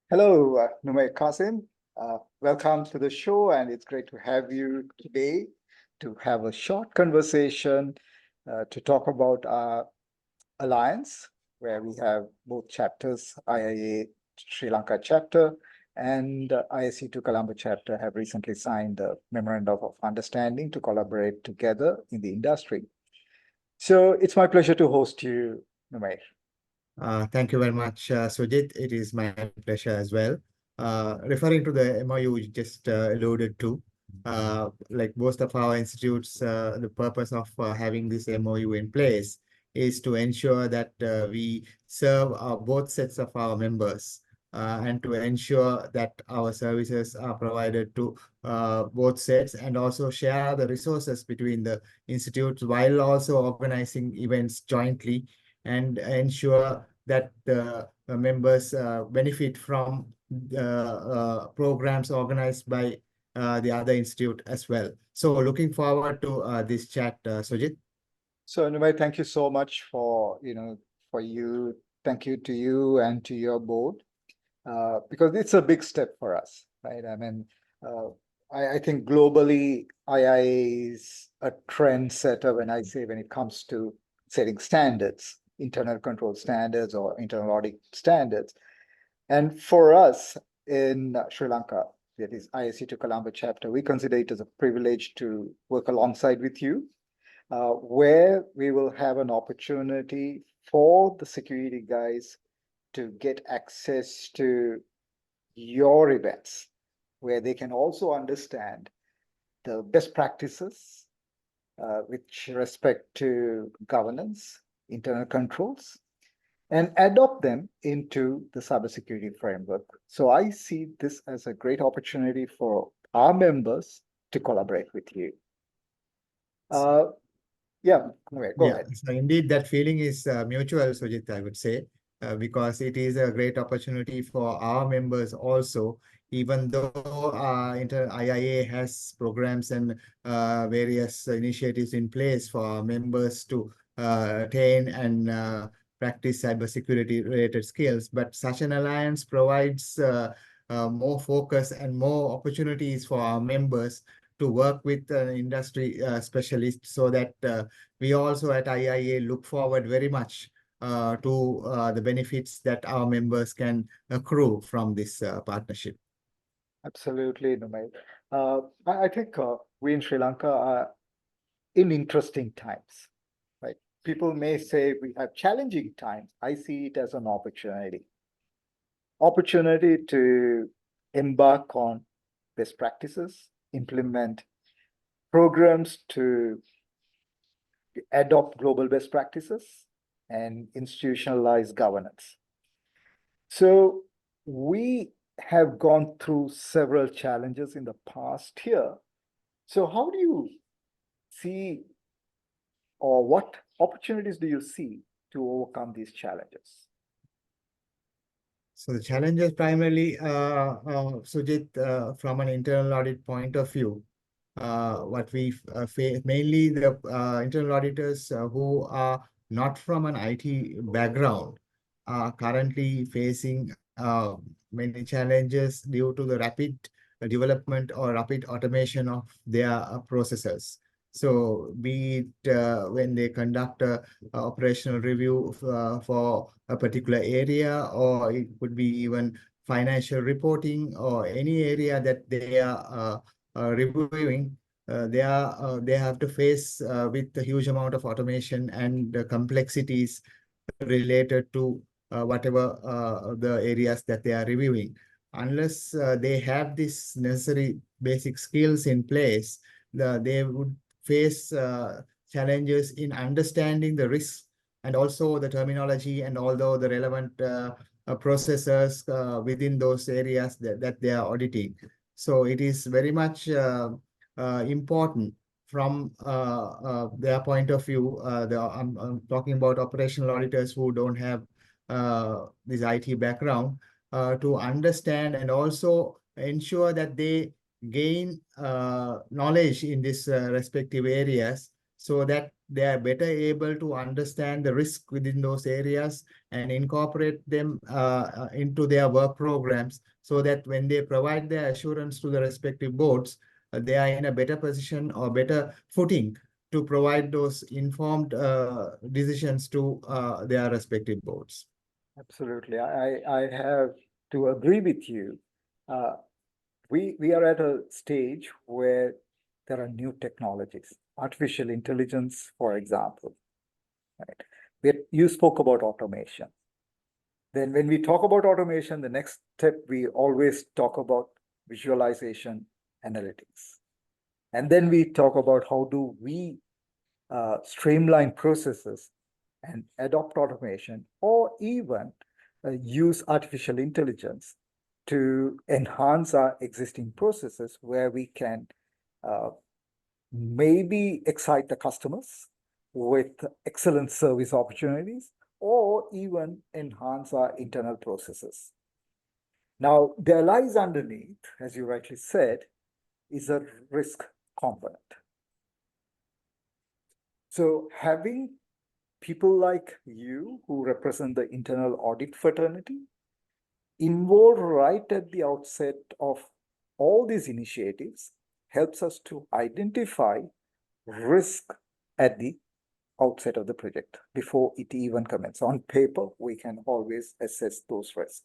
Hello, Cassim. Welcome to the show, and it's great to have you today to have a short conversation to talk about our alliance, where we have both chapters, IIA Sri Lanka chapter and ISC2 Colombo chapter have recently signed a memorandum of understanding to collaborate together in the industry. So it's my pleasure to host you, Numair. Thank you very much, Sujit. It is my pleasure as well. Referring to the MOU you just alluded to, like most of our institutes, the purpose of having this MOU in place is to ensure that we serve both sets of our members and to ensure that our services are provided to both sets and also share the resources between the institutes while also organizing events jointly and ensure that the members benefit from programs organized by the other institute as well. So looking forward to this chat, Sujit. So, Numair, thank you so much for, thank you to you and to your board, because it's a big step for us, right? I mean, I think globally, IIA is a trendsetter when it comes to setting standards, internal control standards or internal audit standards. And for us in Sri Lanka, that is ISC2 Colombo chapter, we consider it as a privilege to work alongside with you, where we will have an opportunity for the security guys to get access to your events, where they can also understand the best practices with respect to governance, internal controls, and adopt them into the cybersecurity framework. So I see this as a great opportunity for our members to collaborate with you. Yeah, go ahead. So indeed, that feeling is mutual, Sujit, I would say, because it is a great opportunity for our members also, even though IIA has programs and various initiatives in place for our members to attain and practice cybersecurity related skills. But such an alliance provides more focus and more opportunities for our members to work with an industry specialist so that we also at IIA look forward very much to the benefits that our members can accrue from this partnership. Absolutely, Numail. I think we in Sri Lanka are in interesting times, right? People may say we have challenging times. I see it as an opportunity. Opportunity to embark on best practices, implement programs to adopt global best practices, and institutionalize governance. So we have gone through several challenges in the past year. So how do you see, or what opportunities do you see to overcome these challenges? So the challenges primarily, Sujit, from an internal audit point of view, what we face, mainly the internal auditors who are not from an IT background are currently facing many challenges due to the rapid development or rapid automation of their processes. So be it when they conduct a operational review for a particular area, or it could be even financial reporting or any area that they are reviewing, they have to face with a huge amount of automation and complexities related to whatever the areas that they are reviewing. Unless they have this necessary basic skills in place, they would face challenges in understanding the risks and also the terminology and although the relevant processes within those areas that they are auditing. So it is very much important from their point of view. I'm talking about operational auditors who don't have this IT background to understand and also ensure that they gain knowledge in these respective areas so that they are better able to understand the risk within those areas and incorporate them into their work programs, so that when they provide their assurance to the respective boards, they are in a better position or better footing to provide those informed decisions to their respective boards. Absolutely. I have to agree with you. Uh, we are at a stage where there are new technologies, artificial intelligence, for example, right? You spoke about automation. Then when we talk about automation, the next step, we always talk about visualization analytics. And then we talk about how do we streamline processes and adopt automation, or even use artificial intelligence to enhance our existing processes where we can uh, maybe excite the customers with excellent service opportunities, or even enhance our internal processes. Now, there lies underneath, as you rightly said, is a risk component. So having people like you who represent the internal audit fraternity involved right at the outset of all these initiatives helps us to identify risk at the outset of the project before it even commences. On paper, we can always assess those risks.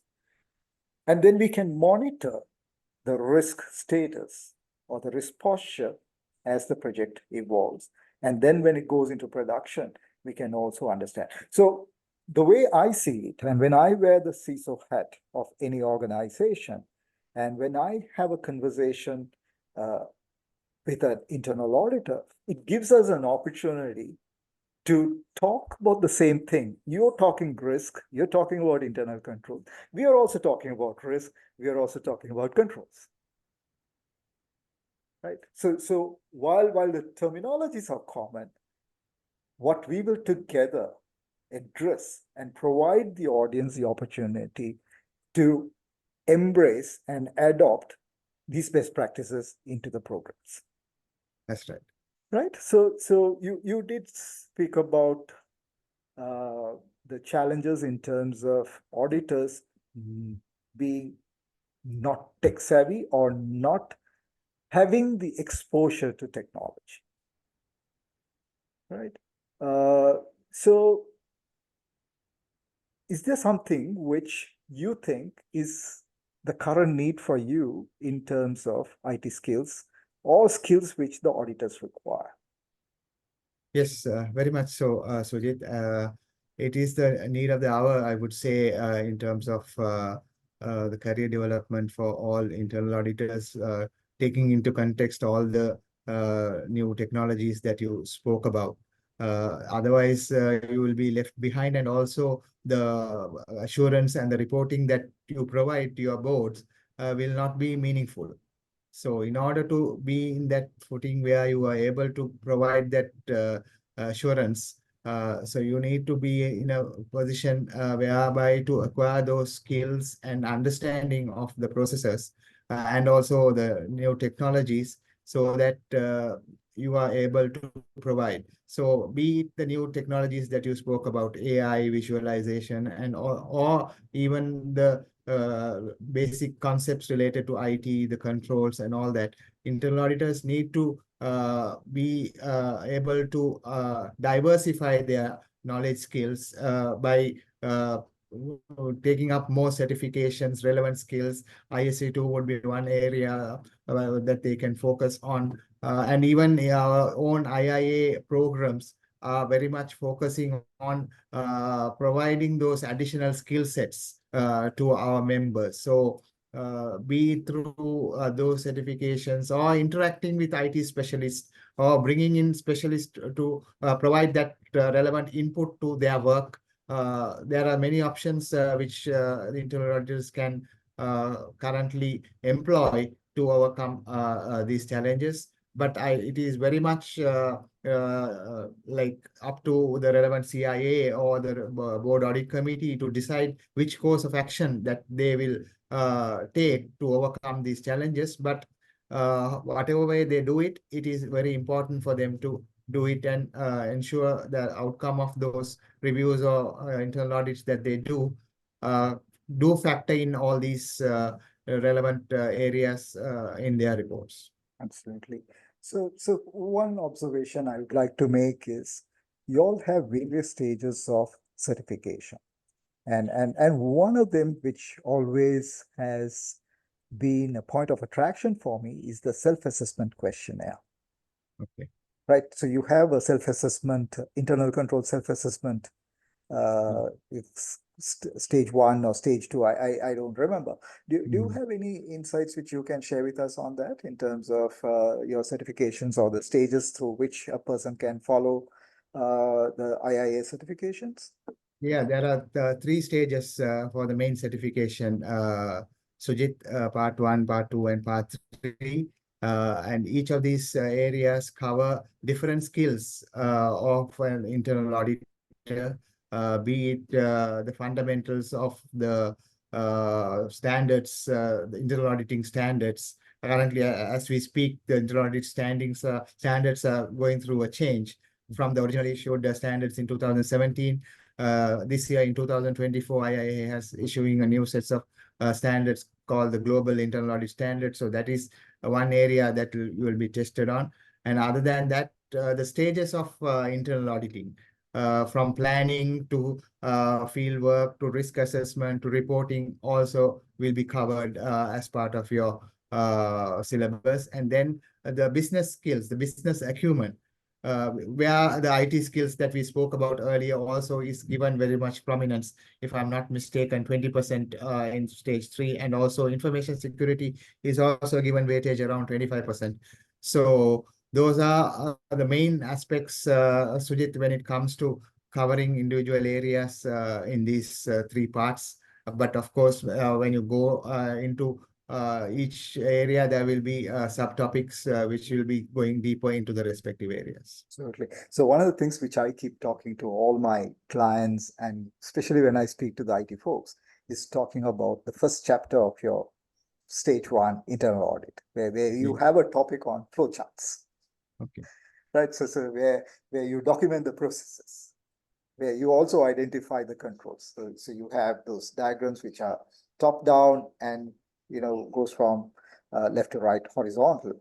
And then we can monitor the risk status or the risk posture as the project evolves. And then when it goes into production, we can also understand. So the way I see it, and when I wear the CISO hat of any organization, and when I have a conversation with an internal auditor, it gives us an opportunity to talk about the same thing. You're talking risk, you're talking about internal control. We are also talking about risk, we are also talking about controls. Right? So while the terminologies are common, what we will together address and provide the audience the opportunity to embrace and adopt these best practices into the programs. That's right. Right. So you did speak about the challenges in terms of auditors being not tech savvy or not having the exposure to technology. Right. So is there something which you think is the current need for you in terms of IT skills or skills which the auditors require? Yes, very much so, Sujit. It is the need of the hour, I would say, in terms of the career development for all internal auditors, taking into context all the new technologies that you spoke about. Otherwise, you will be left behind, and also the assurance and the reporting that you provide to your boards will not be meaningful. So in order to be in that footing where you are able to provide that assurance, so you need to be in a position whereby to acquire those skills and understanding of the processes and also the new technologies, so that you are able to provide. So be it the new technologies that you spoke about, AI, visualization, and or even the basic concepts related to IT, the controls and all that. Internal auditors need to be able to diversify their knowledge skills by taking up more certifications, relevant skills. ISC2 would be one area that they can focus on. And even our own IIA programs are very much focusing on providing those additional skill sets to our members. So be it through those certifications or interacting with IT specialists or bringing in specialists to provide that relevant input to their work. There are many options which the internal auditors can currently employ to overcome these challenges. But it is very much like up to the relevant CIA or the board audit committee to decide which course of action that they will take to overcome these challenges. But whatever way they do it, it is very important for them to do it and ensure the outcome of those reviews or internal audits that they uh, do factor in all these relevant areas in their reports. Absolutely. So one observation I would like to make is you all have various stages of certification. And one of them, which always has been a point of attraction for me, is the self-assessment questionnaire. Okay. Right. So you have a self-assessment, internal control self-assessment. It's stage 1 or stage 2. I don't remember. Do you have any insights which you can share with us on that in terms of your certifications or the stages through which a person can follow the IIA certifications? Yeah, there are the 3 stages for the main certification, Sujit, part 1, part 2, and part 3. And each of these areas cover different skills of an internal auditor, be it the fundamentals of the standards, the internal auditing standards. Currently, as we speak, the internal audit standards are going through a change from the originally issued standards in 2017. This year in 2024, IIA has issuing a new sets of standards called the Global Internal Audit Standards. So that is one area that will be tested on. And other than that, the stages of internal auditing, from planning to field work to risk assessment to reporting, also will be covered as part of your syllabus. And then the business skills, the business acumen, where the IT skills that we spoke about earlier also is given very much prominence. If I'm not mistaken, 20% in stage 3, and also information security is also given weightage around 25%. So those are the main aspects, Sujit, when it comes to covering individual areas in these 3 parts. But of course, when you go into each area, there will be subtopics which will be going deeper into the respective areas. Absolutely. So one of the things which I keep talking to all my clients, and especially when I speak to the IT folks, is talking about the first chapter of your stage 1 internal audit, where you have a topic on flowcharts. Okay. Right. So where you document the processes, where you also identify the controls. So you have those diagrams which are top down and goes from left to right horizontal.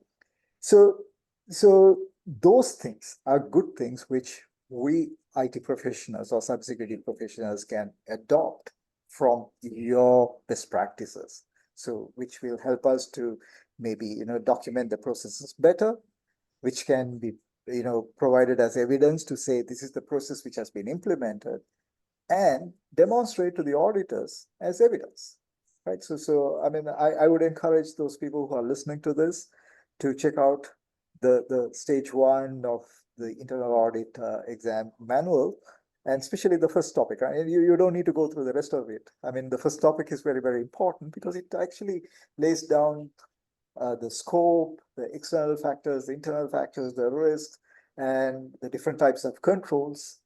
So those things are good things which we IT professionals or cybersecurity professionals can adopt from your best practices. So which will help us to maybe document the processes better, which can be provided as evidence to say this is the process which has been implemented, and demonstrate to the auditors as evidence. Right. So I mean, I would encourage those people who are listening to this to check out the stage 1 of the internal audit exam manual, and especially the first topic. Right? You don't need to go through the rest of it. I mean, the first topic is very, very important because it actually lays down the scope, the external factors, the internal factors, the risks, and the different types of controls.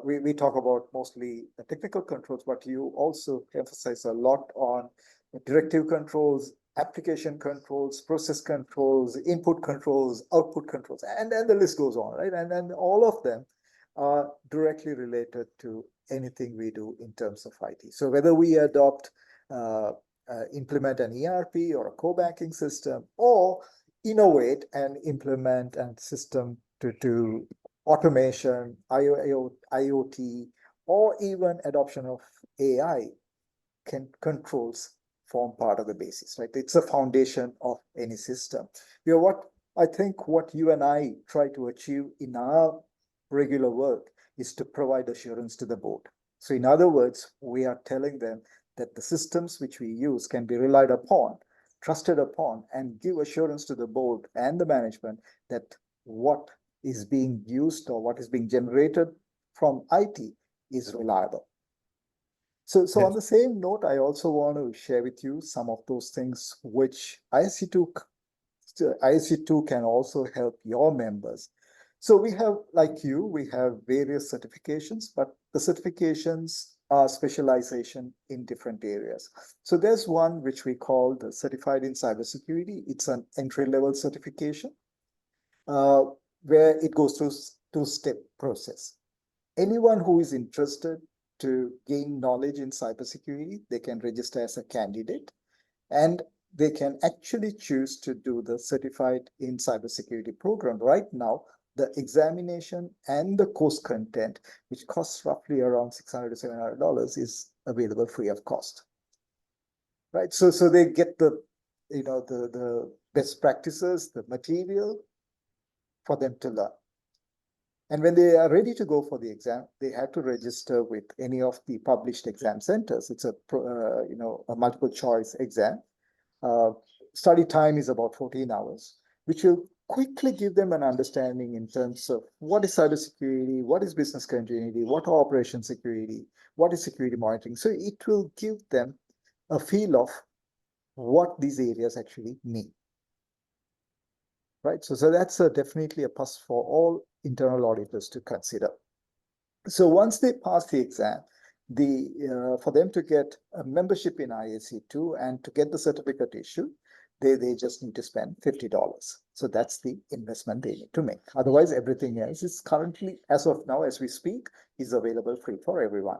We talk about mostly the technical controls, but you also emphasize a lot on directive controls, application controls, process controls, input controls, output controls, and then the list goes on, right? And then all of them are directly related to anything we do in terms of IT. So whether we adopt implement an ERP or a core banking system, or innovate and implement a system to automation, IoT, or even adoption of AI, controls form part of the basis, right? It's a foundation of any system. What I think what you and I try to achieve in our regular work is to provide assurance to the board. So in other words, we are telling them that the systems which we use can be relied upon, trusted upon, and give assurance to the board and the management that what is being used or what is being generated from IT is reliable. So on the same note, I also want to share with you some of those things which ISC2 can also help your members. So we have, like you, we have various certifications, but the certifications are specialization in different areas. So there's one which we call the Certified in Cybersecurity. It's an entry-level certification where it goes through two-step process. Anyone who is interested to gain knowledge in cybersecurity, they can register as a candidate, and they can actually choose to do the certified in cybersecurity program. Right now, the examination and the course content, which costs roughly around $600 to $700, is available free of cost. Right, so they get the the best practices, the material for them to learn. And when they are ready to go for the exam, they have to register with any of the published exam centers. It's a a multiple choice exam. Study time is about 14 hours, which will quickly give them an understanding in terms of what is cybersecurity, what is business continuity, what are operation security, what is security monitoring. So it will give them a feel of what these areas actually mean. Right, so that's definitely a plus for all internal auditors to consider. So once they pass the exam, for them to get a membership in IAC2 and to get the certificate issued, they just need to spend $50. So that's the investment they need to make. Otherwise, everything else is currently, as of now, as we speak, is available free for everyone.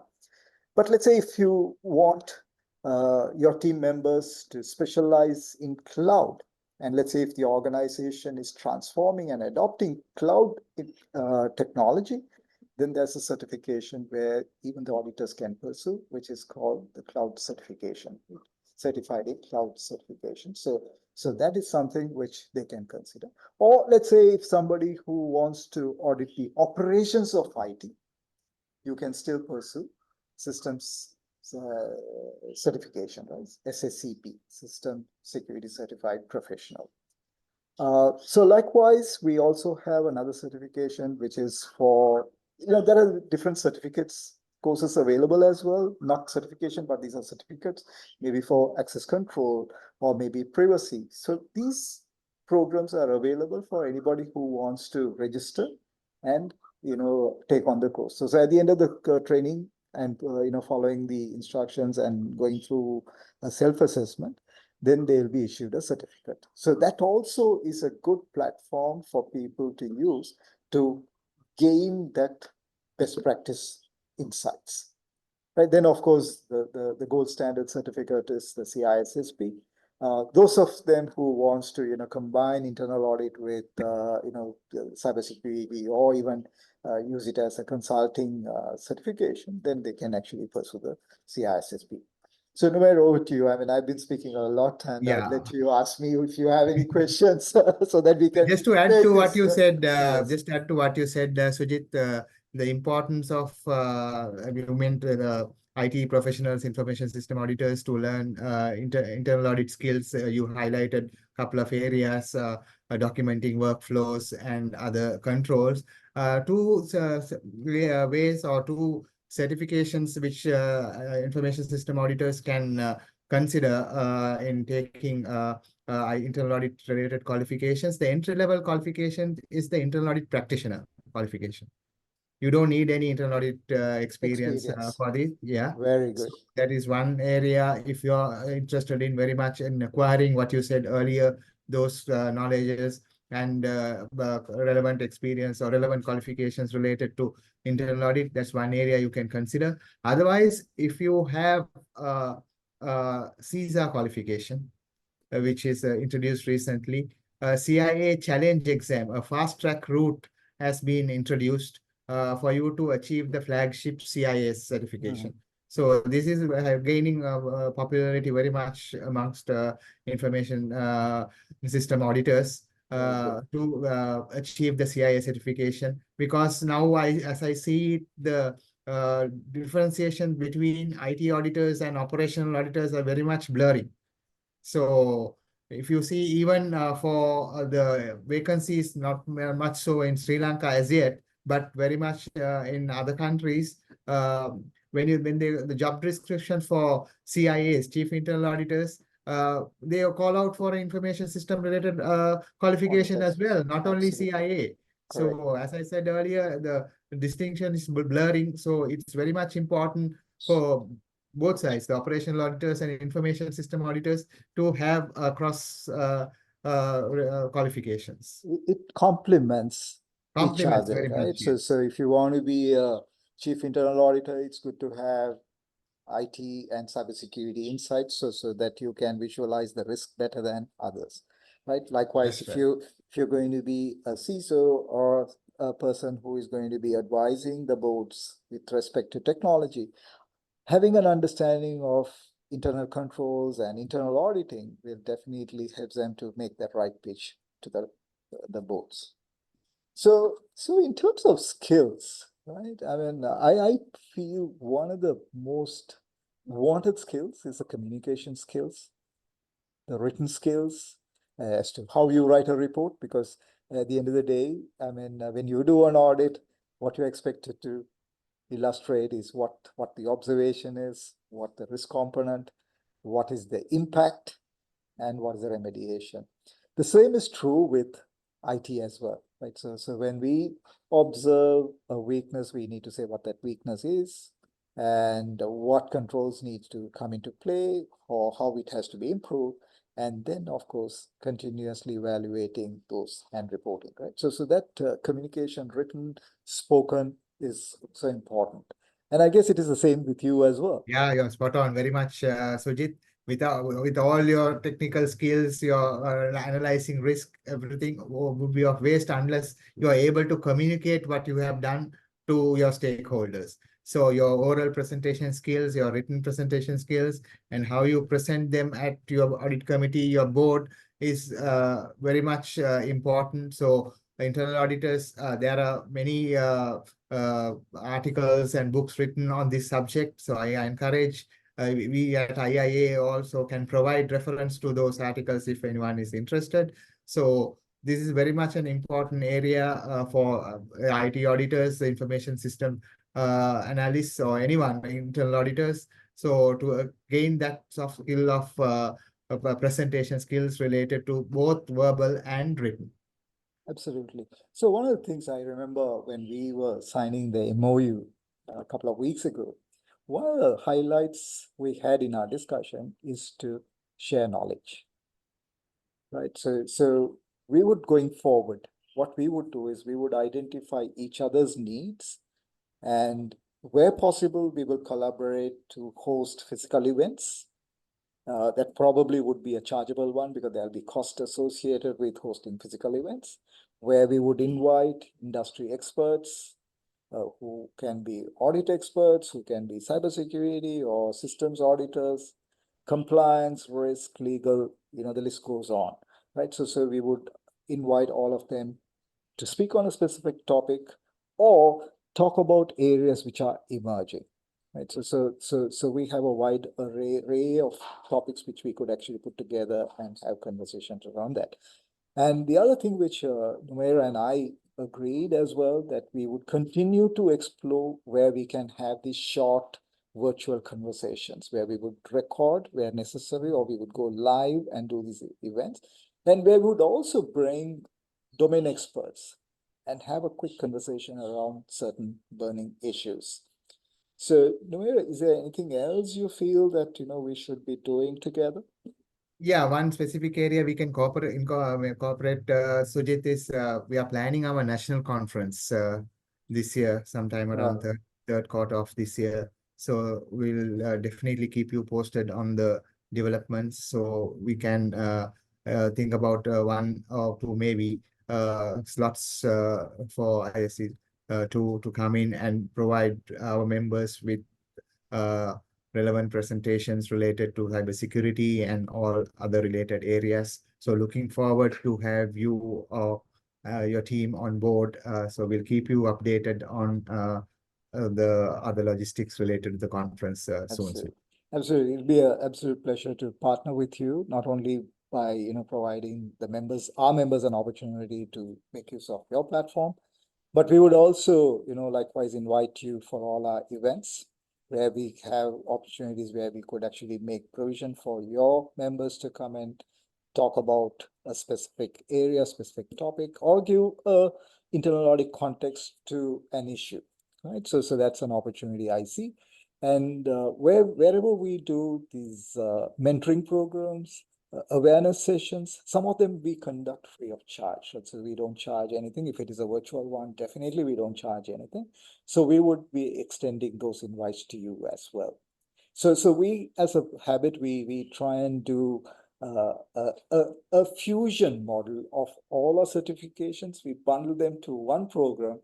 But let's say if you want your team members to specialize in cloud, and let's say if the organization is transforming and adopting cloud technology, then there's a certification where even the auditors can pursue, which is called the cloud certification, certified in cloud certification. So that is something which they can consider. Or let's say if somebody who wants to audit the operations of IT, you can still pursue systems certification, right? SSCP, System Security Certified Professional. So likewise, we also have another certification, which is for, there are different certificates, courses available as well, not certification, but these are certificates, maybe for access control or maybe privacy. So these programs are available for anybody who wants to register and, take on the course. So at the end of the training and, following the instructions and going through a self-assessment, then they'll be issued a certificate. So that also is a good platform for people to use to gain that best practice insights. Right, then of course the gold standard certificate is the CISSP. Those of them who wants to combine internal audit with cybersecurity or even use it as a consulting certification, then they can actually pursue the CISSP. So Numair, over to you. I mean, I've been speaking a lot, and I'd let you ask me if you have any questions so that we can just to add to what you said, yes. just add to what you said, Sujit, the importance of you meant the IT professionals, information system auditors to learn internal audit skills. You highlighted a couple of areas, documenting workflows and other controls. Two ways or two certifications which information system auditors can consider in taking internal audit related qualifications. The entry level qualification is the internal audit practitioner qualification. You don't need any internal audit experience for this. Yeah. Very good. So that is one area. If you're interested in very much in acquiring what you said earlier, those knowledges and relevant experience or relevant qualifications related to internal audit, that's one area you can consider. Otherwise, if you have CISA qualification, which is introduced recently, CIA challenge exam, a fast track route has been introduced for you to achieve the flagship CIS certification. So this is gaining popularity very much amongst information system auditors to achieve the CIS certification, because now as I see it, the differentiation between IT auditors and operational auditors are very much blurry. So if you see, even for the vacancies, not much so in Sri Lanka as yet, but very much in other countries, when the job description for CIAs, Chief Internal Auditors, they call out for information system related qualification as well, not only CIA. Correct. So as I said earlier, the distinction is blurring. So it's very much important for both sides, the operational auditors and information system auditors, to have cross qualifications. It complements each Compliments other, very right? much, yes. So if you want to be a chief internal auditor, it's good to have IT and cybersecurity insights so that you can visualize the risk better than others, right? Likewise, That's if right. you're going to be a CISO or a person who is going to be advising the boards with respect to technology, having an understanding of internal controls and internal auditing will definitely help them to make that right pitch to the boards. So in terms of skills, right? I mean, I feel one of the most wanted skills is the communication skills, the written skills, as to how you write a report, because at the end of the day, I mean, when you do an audit, what you're expected to illustrate is what the observation is, what the risk component, what is the impact, and what is the remediation. The same is true with IT as well, right? So when we observe a weakness, we need to say what that weakness is and what controls need to come into play or how it has to be improved. And then, of course, continuously evaluating those and reporting, right? So that communication, written, spoken, is so important. And I guess it is the same with you as well. Yeah, you're spot on very much, Sujit. With all your technical skills, your analyzing risk, everything would be of waste unless you are able to communicate what you have done to your stakeholders. So your oral presentation skills, your written presentation skills, and how you present them at your audit committee, your board is very much important. So internal auditors, there are many articles and books written on this subject. So I encourage we at IIA also can provide reference to those articles if anyone is interested. So this is very much an important area for IT auditors, the information system analysts, or anyone, internal auditors. So to gain that soft skill of presentation skills related to both verbal and written. Absolutely. So one of the things I remember when we were signing the MOU a couple of weeks ago, one of the highlights we had in our discussion is to share knowledge, right? So we would, going forward, what we would do is we would identify each other's needs, and where possible, we will collaborate to host physical events. That probably would be a chargeable one because there'll be cost associated with hosting physical events, where we would invite industry experts who can be audit experts, who can be cybersecurity or systems auditors, compliance, risk, legal, the list goes on, right? So we would invite all of them to speak on a specific topic or talk about areas which are emerging. Right. So we have a wide array of topics which we could actually put together and have conversations around that. And the other thing which Numaira and I agreed as well, that we would continue to explore where we can have these short virtual conversations, where we would record where necessary, or we would go live and do these events, and where we would also bring domain experts and have a quick conversation around certain burning issues. So, Numaira, is there anything else you feel that we should be doing together? Yeah, one specific area we can incorporate, Sujit, is we are planning our national conference this year, sometime around Uh, the third quarter of this year. So we'll definitely keep you posted on the developments. So we can think about one or two maybe slots for ISC to come in and provide our members with uh, relevant presentations related to cybersecurity and all other related areas. So looking forward to have you or your team on board. So we'll keep you updated on the other logistics related to the conference soon. Absolutely. Absolutely. It'll be an absolute pleasure to partner with you, not only by, providing our members an opportunity to make use of your platform, but we would also, likewise invite you for all our events where we have opportunities where we could actually make provision for your members to come and talk about a specific area, specific topic, or give a internal audit context to an issue, right? So that's an opportunity I see. And wherever we do these mentoring programs, awareness sessions. Some of them we conduct free of charge. So we don't charge anything. If it is a virtual one, definitely we don't charge anything. So we would be extending those invites to you as well. So we, as a habit, we try and do a fusion model of all our certifications. We bundle them to one program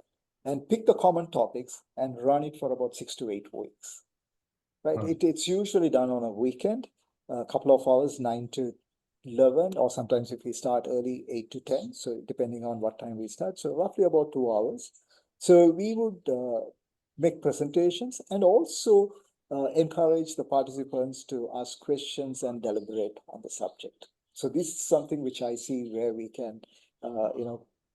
and pick the common topics and run it for about 6 to 8 weeks. Right? Wow. It's usually done on a weekend, a couple of hours, 9 to 11, or sometimes if we start early, 8 to 10. So depending on what time we start. So roughly about 2 hours. So we would make presentations and also encourage the participants to ask questions and deliberate on the subject. So this is something which I see where we can,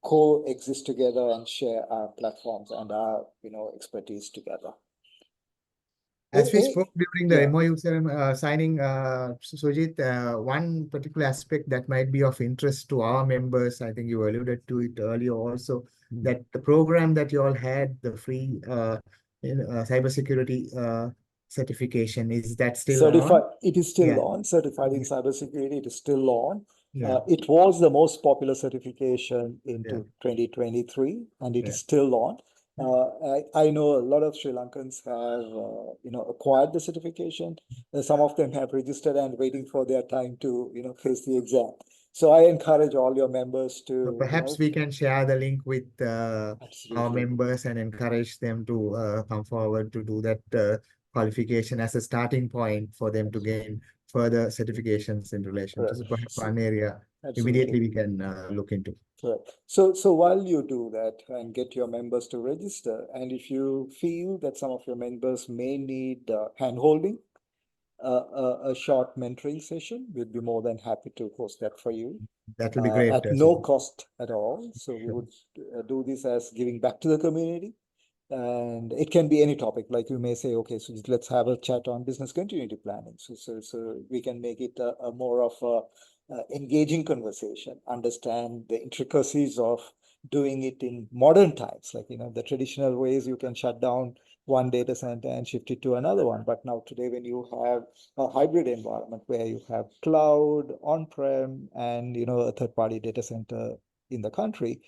coexist together and share our platforms and our, expertise together. As we spoke during the Yeah. MOU signing, Sujit, one particular aspect that might be of interest to our members, I think you alluded to it earlier also, that the program that you all had, the free cybersecurity certification, is that still Certified, on? it is still Yeah. on. Certified in cybersecurity, it is still on. Yeah. It was the most popular certification Yeah. into 2023, and it Yeah. is still on. I know a lot of Sri Lankans have, acquired the certification. Some of them have registered and waiting for their time to, face the exam. So I encourage all your members So to, perhaps we can share the link with our absolutely. members and encourage them to come forward to do that qualification as a starting point for them to gain further certifications in relation to. Correct. So perhaps one area Absolutely. immediately we can look into. Correct. So while you do that and get your members to register, and if you feel that some of your members may need hand-holding, a short mentoring session, we'd be more than happy to host that for you That will be great. at no cost at all. So we Sure. would do this as giving back to the community. And it can be any topic, like you may say, okay, so let's have a chat on business continuity planning. So we can make it a more of a engaging conversation, understand the intricacies of doing it in modern times. Like, the traditional ways you can shut down one data center and shift it to another one. But now today, when you have a hybrid environment where you have cloud, on-prem, and, a third-party data center in the country,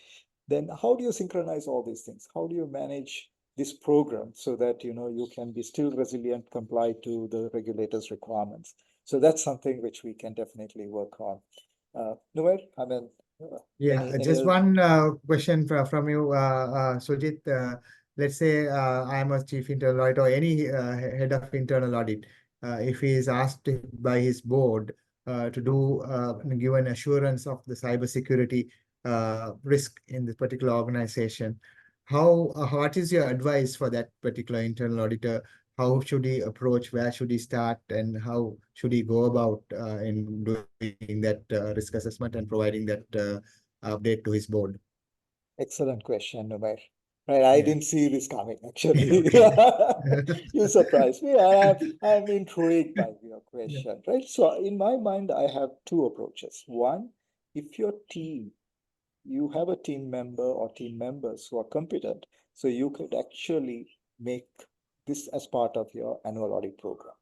then how do you synchronize all these things? How do you manage this program so that you can be still resilient, comply to the regulators' requirements? So that's something which we can definitely work on. Numer, I mean, Yeah, any just other? one question from you, Sujit. Let's say I'm a chief internal audit or any head of internal audit. If he is asked by his board to give an assurance of the cybersecurity risk in this particular organization, what is your advice for that particular internal auditor? How should he approach? Where should he start? And how should he go about in doing that risk assessment and providing that update to his board? Excellent question, Numer. Right, I Yeah. didn't see this coming, actually. Okay. You surprised me. I'm intrigued by your Yeah. question, right? So in my mind, I have two approaches. One, if your team, you have a team member or team members who are competent, so you could actually make this as part of your annual audit program,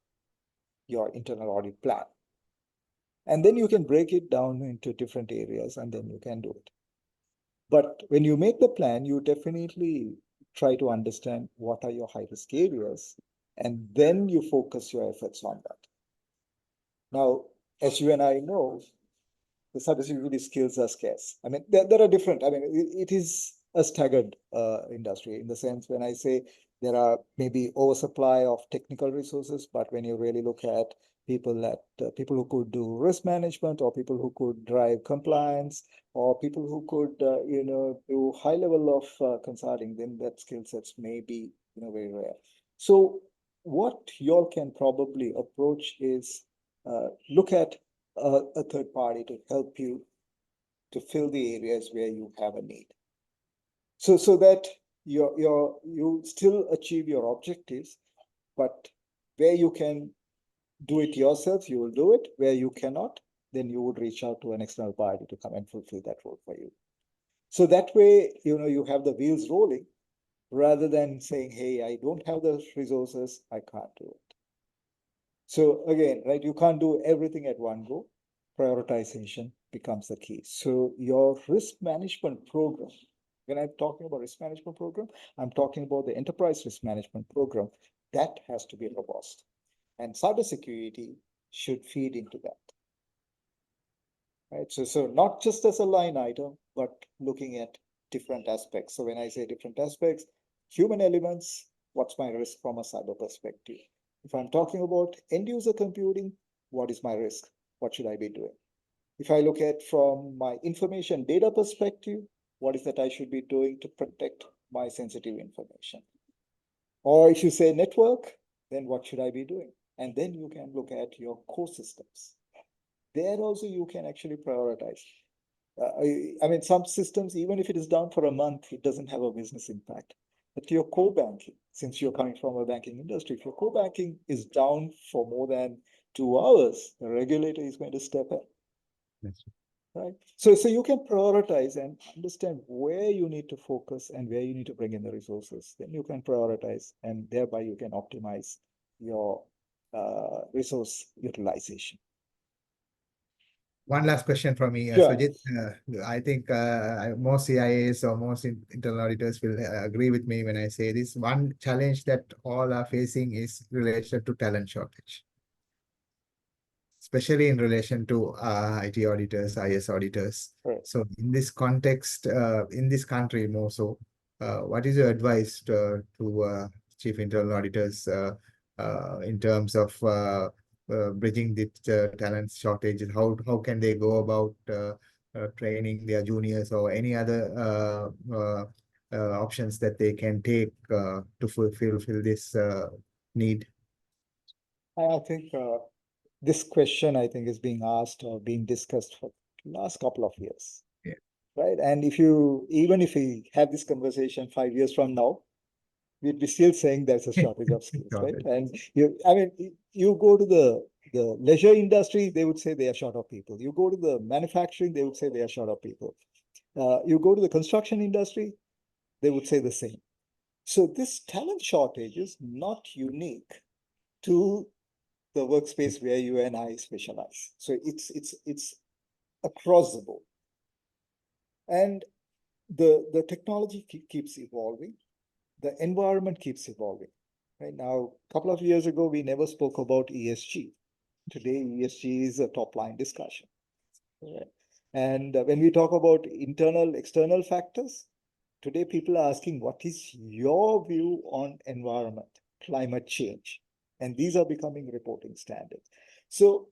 your internal audit plan. And then you can break it down into different areas and then you can do it. But when you make the plan, you definitely try to understand what are your high risk areas, and then you focus your efforts on that. Now, as you and I know, the cybersecurity skills are scarce. I mean, there are different, I mean, it is a staggered industry in the sense when I say there are maybe oversupply of technical resources, but when you really look at people who could do risk management or people who could drive compliance or people who could, do high level of consulting, then that skill sets may be, very rare. So what y'all can probably approach is look at a third party to help you to fill the areas where you have a need. So that you still achieve your objectives, but where you can do it yourself, you will do it. Where you cannot, then you would reach out to an external party to come and fulfill that role for you. So that way, you have the wheels rolling rather than saying, hey, I don't have the resources, I can't do it. So again, right, you can't do everything at one go. prioritization becomes the key. So your risk management program, when I'm talking about risk management program, I'm talking about the enterprise risk management program. That has to be robust. And cybersecurity should feed into that. Right. So not just as a line item, but looking at different aspects. So when I say different aspects, human elements, what's my risk from a cyber perspective? If I'm talking about end user computing, what is my risk? What should I be doing? If I look at from my information data perspective, what is that I should be doing to protect my sensitive information? Or if you say network, then what should I be doing? And then you can look at your core systems. There also you can actually prioritize. I mean, some systems, even if it is down for a month, it doesn't have a business impact. But your core banking, since you're coming from a banking industry, if your core banking is down for more than 2 hours, the regulator is going to step in. Yes. Right. So you can prioritize and understand where you need to focus and where you need to bring in the resources. Then you can prioritize, and thereby you can optimize your resource utilization. One last question from me, Sure. Sujit. I think most CIAs or most internal auditors will agree with me when I say this. One challenge that all are facing is related to talent shortage, especially in relation to IT auditors, IS auditors. Right. So in this context, in this country more so, what is your advice to chief internal auditors in terms of bridging the talent shortage? How can they go about training their juniors or any other options that they can take to fulfill this need? I think this question, I think, is being asked or being discussed for the last couple of years. Yeah. Right. And even if we have this conversation 5 years from now, we'd be still saying there's a shortage of skills, right? And you go to the leisure industry, they would say they are short of people. You go to the manufacturing, they would say they are short of people. You go to the construction industry, they would say the same. So this talent shortage is not unique to the workspace where you and I specialize. So it's across the board. And the technology keeps evolving. The environment keeps evolving. Right now, a couple of years ago, we never spoke about ESG. Today, ESG is a top line discussion. Right? And when we talk about internal, external factors, today people are asking, what is your view on environment, climate change? And these are becoming reporting standards. So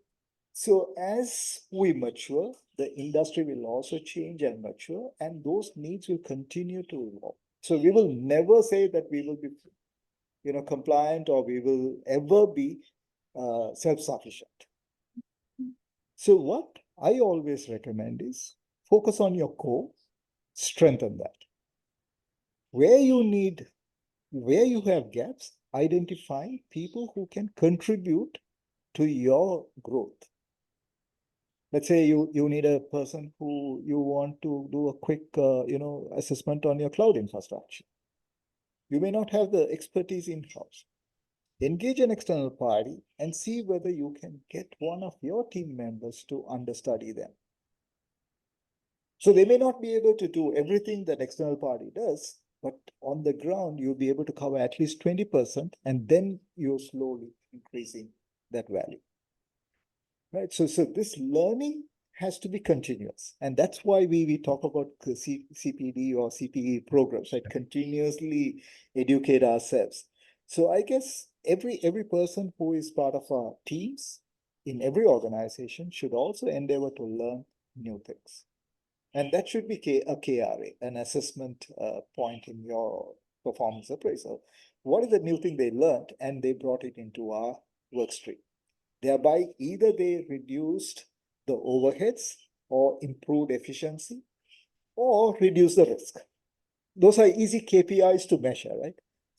as we mature, the industry will also change and mature, and those needs will continue to evolve. So we will never say that we will be, compliant, or we will ever be self-sufficient. So what I always recommend is focus on your core, strengthen that. Where you have gaps, identify people who can contribute to your growth. Let's say you need a person who you want to do a quick, assessment on your cloud infrastructure. You may not have the expertise in-house. Engage an external party and see whether you can get one of your team members to understudy them. So they may not be able to do everything that external party does, but on the ground, you'll be able to cover at least 20%, and then you're slowly increasing that value. Right. So this learning has to be continuous. And that's why we talk about CPD or CPE programs, right? Continuously educate ourselves. So I guess every person who is part of our teams in every organization should also endeavor to learn new things. And that should be a KRA, an assessment point in your performance appraisal. What is the new thing they learned and they brought it into our work stream? Thereby, either they reduced the overheads or improved efficiency or reduce the risk. Those are easy KPIs to measure, right?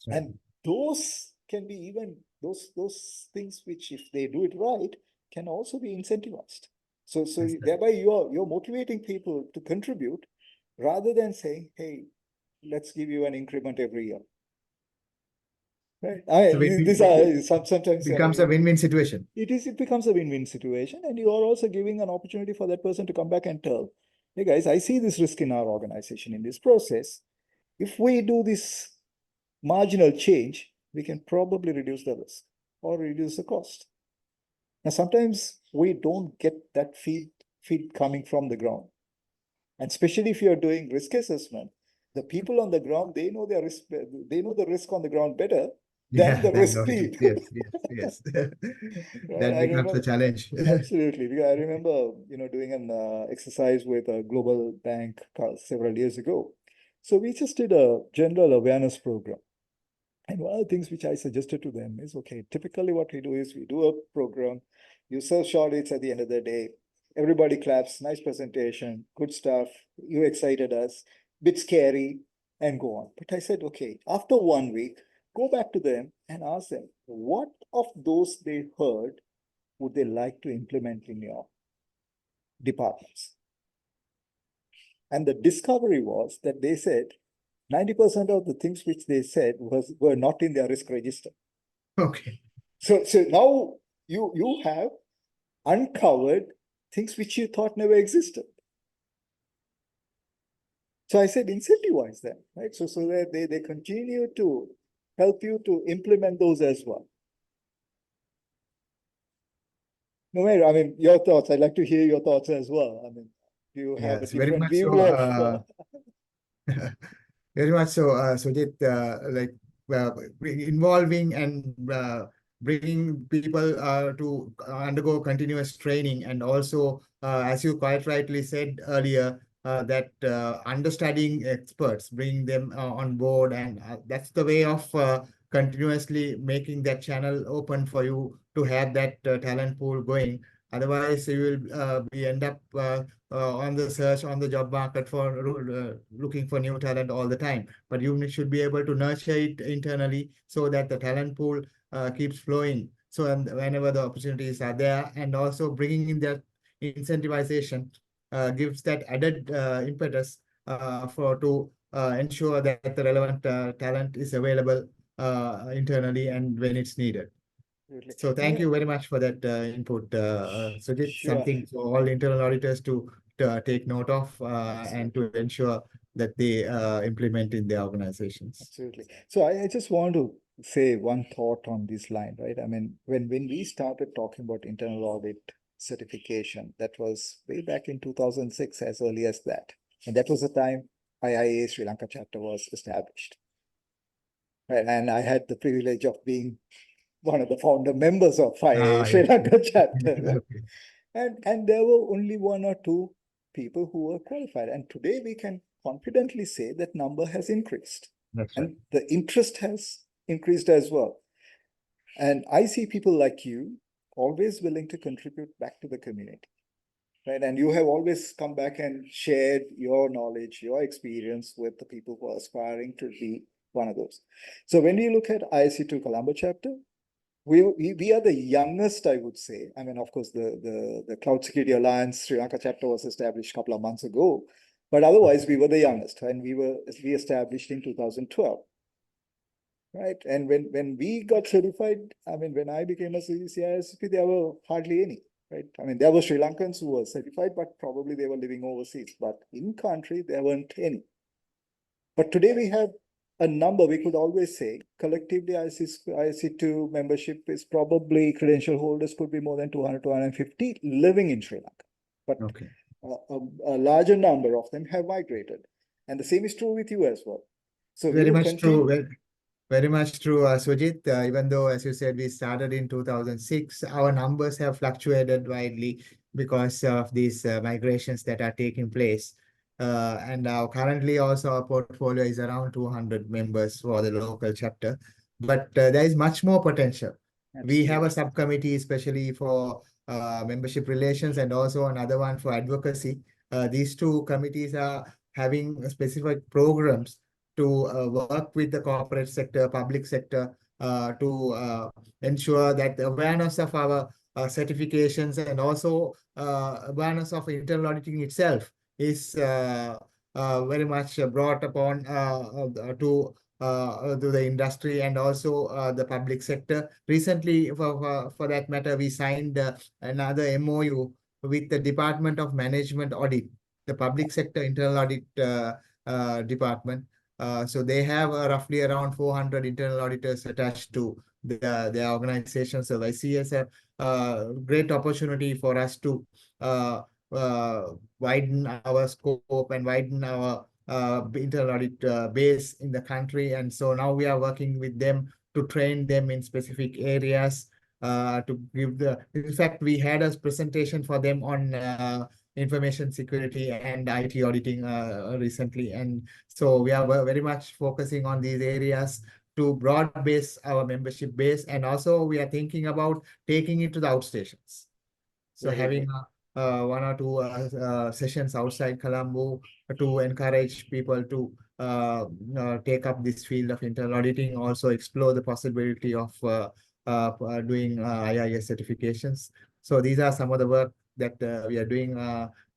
Right. And those can be even those things which, if they do it right, can also be incentivized. So thereby you're motivating people to contribute rather than saying, hey, let's give you an increment every year. Right. So These are sometimes, I becomes a mean, win-win situation. it becomes a win-win situation, and you are also giving an opportunity for that person to come back and tell, hey guys, I see this risk in our organization in this process. If we do this marginal change, we can probably reduce the risk or reduce the cost. Now, sometimes we don't get that feed coming from the ground. And especially if you're doing risk assessment, the people on the ground, they know their risk, they know the risk on the ground better than Yeah, the then risk no, lead. yes. Right? That I becomes a remember challenge. absolutely, because I remember doing an exercise with a global bank several years ago. So we just did a general awareness program. And one of the things which I suggested to them is, okay, typically what we do is we do a program, you serve shortlists at the end of the day, everybody claps, nice presentation, good stuff, you excited us, bit scary, and go on. But I said, okay, after 1 week, go back to them and ask them, what of those they heard would they like to implement in your departments? And the discovery was that they said 90% of the things which they said were not in their risk register. Okay. So now you have uncovered things which you thought never existed. So I said incentivize them, right? So that they continue to help you to implement those as well. No, I mean, your thoughts. I'd like to hear your thoughts as well. I mean, do you have a Yes, very different much view so. of Very much so, Sujit, like involving and bringing people to undergo continuous training, and also, as you quite rightly said earlier, that understudying experts, bringing them on board, and that's the way of continuously making that channel open for you to have that talent pool going. Otherwise, you will end up on the search on the job market for looking for new talent all the time. But you should be able to nurture it internally so that the talent pool keeps flowing. So and whenever the opportunities are there, and also bringing in that incentivization gives that added impetus for to ensure that the relevant talent is available internally and when it's needed. So thank you very much for that input, Sujit. Sure. Something for all internal auditors to take note of and Absolutely. to ensure that they implement in their organizations. Absolutely. So I just want to say one thought on this line, right? I mean, when we started talking about internal audit certification, that was way back in 2006, as early as that. And that was the time IIA Sri Lanka chapter was established. Right? And I had the privilege of being one of the founder members of IIA Ah, Sri yes. Lanka chapter. Right? Okay. And there were only one or two people who were qualified. And today we can confidently say that number has increased. That's right. And the interest has increased as well. And I see people like you always willing to contribute back to the community. Right. And you have always come back and shared your knowledge, your experience with the people who are aspiring to be one of those. So when we look at ISC2 Colombo chapter, we are the youngest, I would say. I mean, of course, the Cloud Security Alliance Sri Lanka chapter was established a couple of months ago, but otherwise we were the youngest, and we established in 2012, right? And when we got certified, I mean, when I became a CISP, there were hardly any, right? I mean, there were Sri Lankans who were certified, but probably they were living overseas. But in country, there weren't any. But today we have a number. We could always say collectively IC2 membership is probably credential holders could be more than 200, 250 living in Sri Lanka. But Okay. a larger number of them have migrated. And the same is true with you as well. So we Very will much true. continue. Very much true, Sujit. Even though, as you said, we started in 2006, our numbers have fluctuated widely because of these migrations that are taking place. And now currently also our portfolio is around 200 members for the local chapter, but there is much more potential. We have a Absolutely. subcommittee, especially for membership relations, and also another one for advocacy. These two committees are having specific programs to work with the corporate sector, public sector, to ensure that the awareness of our certifications and also awareness of internal auditing itself is very much brought upon to to the industry and also the public sector. Recently, for that matter, we signed another MOU with the Department of Management Audit, the public sector internal audit department. So they have roughly around 400 internal auditors attached to their organization. So I see as a great opportunity for us to widen our scope and widen our internal audit base in the country. And so now we are working with them to train them in specific areas to give in fact, we had a presentation for them on information security and IT auditing recently. And so we are very much focusing on these areas to broad base our membership base. And also we are thinking about taking it to the outstations. So having one or two sessions outside Colombo to encourage people to take up this field of internal auditing, also explore the possibility of doing IIS certifications. So these are some of the work that we are doing,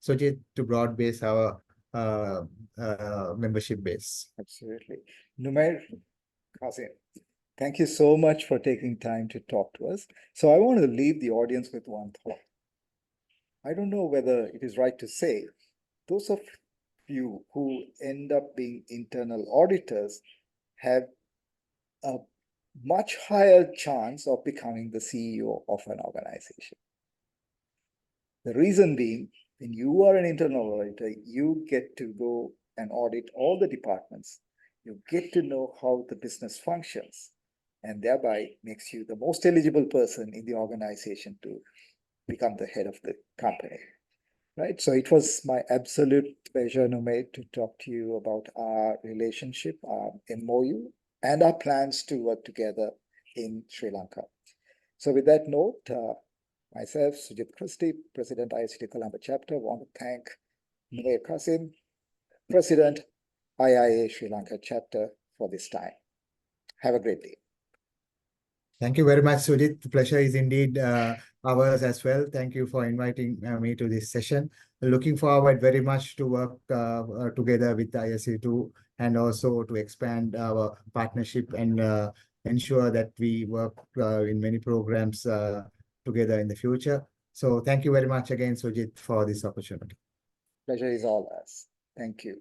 Sujit, to broad base our membership base. Absolutely. Numair, Cassim, thank you so much for taking time to talk to us. So I want to leave the audience with one thought. I don't know whether it is right to say, those of you who end up being internal auditors have a much higher chance of becoming the CEO of an organization. The reason being, when you are an internal auditor, you get to go and audit all the departments. You get to know how the business functions, and thereby makes you the most eligible person in the organization to become the head of the company. Right. So it was my absolute pleasure, Numair, to talk to you about our relationship, our MOU, and our plans to work together in Sri Lanka. So with that note, myself, Sujit Christy, President IIST Colombo Chapter, want to thank Numair Cassim, President IIA Sri Lanka Chapter, for this time. Have a great day. Thank you very much, Sujit. The pleasure is indeed ours as well. Thank you for inviting me to this session. Looking forward very much to work together with ISC2 and also to expand our partnership and ensure that we work in many programs together in the future. So thank you very much again, Sujit, for this opportunity. Pleasure is all ours. Thank you.